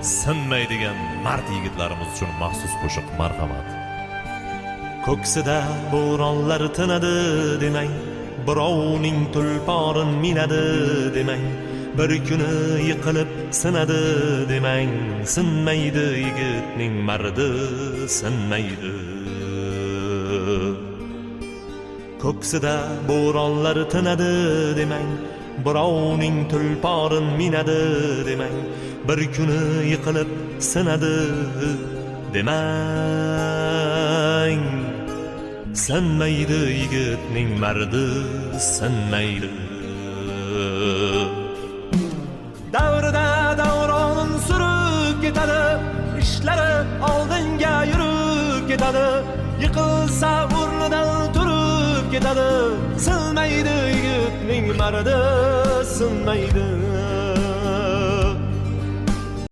sinmaydigan mard yigitlarimiz uchun maxsus qo'shiq marhamat. Ko'ksida bo'ronlar tinadi demang, birovning tulporin minadi demang, bir kuni yiqilib sinadi demang, sinmaydi yigitning mardi sinmaydi. Ko'ksida bo'ronlar tinadi demang, birovning tulporin minadi demang, bir kuni yiqilib sinadi demang, sinmaydi yigitning mardi sinmaydi. Davrida davronin surib ketadi, ishlari oldinga yurib ketadi, yiqilsa o'rnidan turib ketadi, sinmaydi yigitning mardi sinmaydi.